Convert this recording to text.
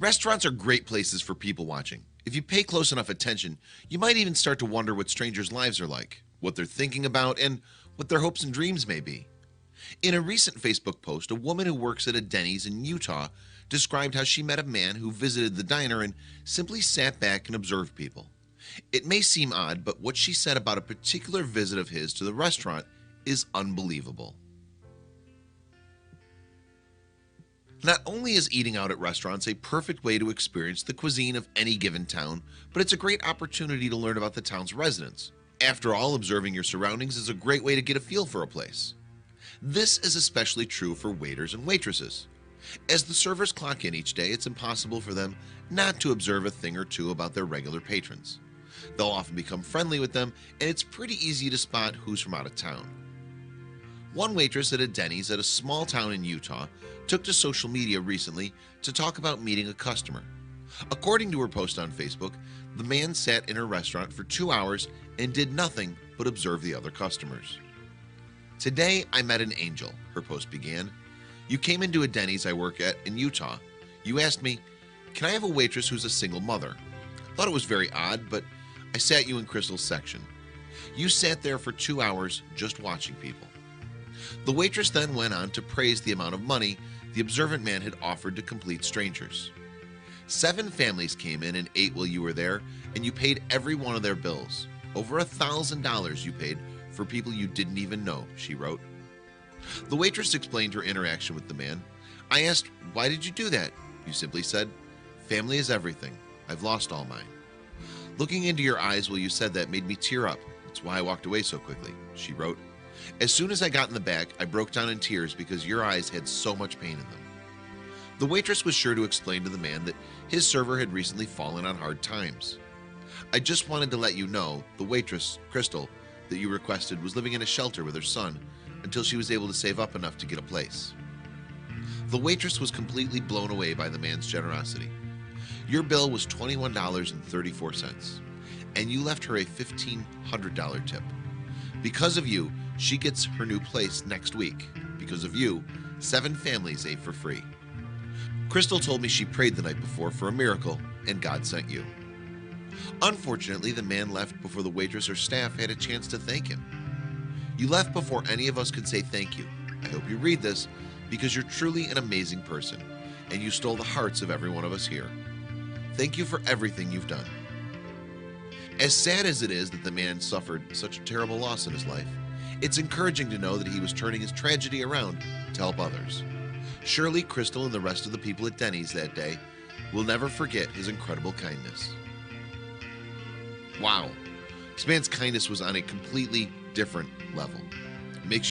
Restaurants are great places for people watching. If you pay close enough attention, you might even start to wonder what strangers' lives are like, what they're thinking about, and what their hopes and dreams may be. In a recent Facebook post, a woman who works at a Denny's in Utah described how she met a man who visited the diner and simply sat back and observed people. It may seem odd, but what she said about a particular visit of his to the restaurant is unbelievable. Not only is eating out at restaurants a perfect way to experience the cuisine of any given town, but it's a great opportunity to learn about the town's residents. After all, observing your surroundings is a great way to get a feel for a place. This is especially true for waiters and waitresses. As the servers clock in each day, it's impossible for them not to observe a thing or two about their regular patrons. They'll often become friendly with them, and it's pretty easy to spot who's from out of town. One waitress at a Denny's at a small town in Utah took to social media recently to talk about meeting a customer. According to her post on Facebook, the man sat in her restaurant for 2 hours and did nothing but observe the other customers. "Today I met an angel," her post began. "You came into a Denny's I work at in Utah. You asked me, 'Can I have a waitress who's a single mother?' Thought it was very odd, but I sat you in Crystal's section. You sat there for 2 hours just watching people." The waitress then went on to praise the amount of money the observant man had offered to complete strangers. "7 families came in and ate while you were there, and you paid every one of their bills. Over $1,000 you paid for people you didn't even know," she wrote. The waitress explained her interaction with the man. "I asked, 'Why did you do that?' You simply said, 'Family is everything. I've lost all mine.' Looking into your eyes while you said that made me tear up. That's why I walked away so quickly," she wrote. "As soon as I got in the back, I broke down in tears because your eyes had so much pain in them." The waitress was sure to explain to the man that his server had recently fallen on hard times. "I just wanted to let you know, the waitress, Crystal, that you requested was living in a shelter with her son until she was able to save up enough to get a place." The waitress was completely blown away by the man's generosity. "Your bill was $21.34, and you left her a $1,500 tip. Because of you, she gets her new place next week. Because of you, 7 families ate for free. Crystal told me she prayed the night before for a miracle, and God sent you." Unfortunately, the man left before the waitress or staff had a chance to thank him. "You left before any of us could say thank you. I hope you read this because you're truly an amazing person, and you stole the hearts of every one of us here. Thank you for everything you've done." As sad as it is that the man suffered such a terrible loss in his life, it's encouraging to know that he was turning his tragedy around to help others. Surely Crystal and the rest of the people at Denny's that day will never forget his incredible kindness. Wow, this man's kindness was on a completely different level. It makes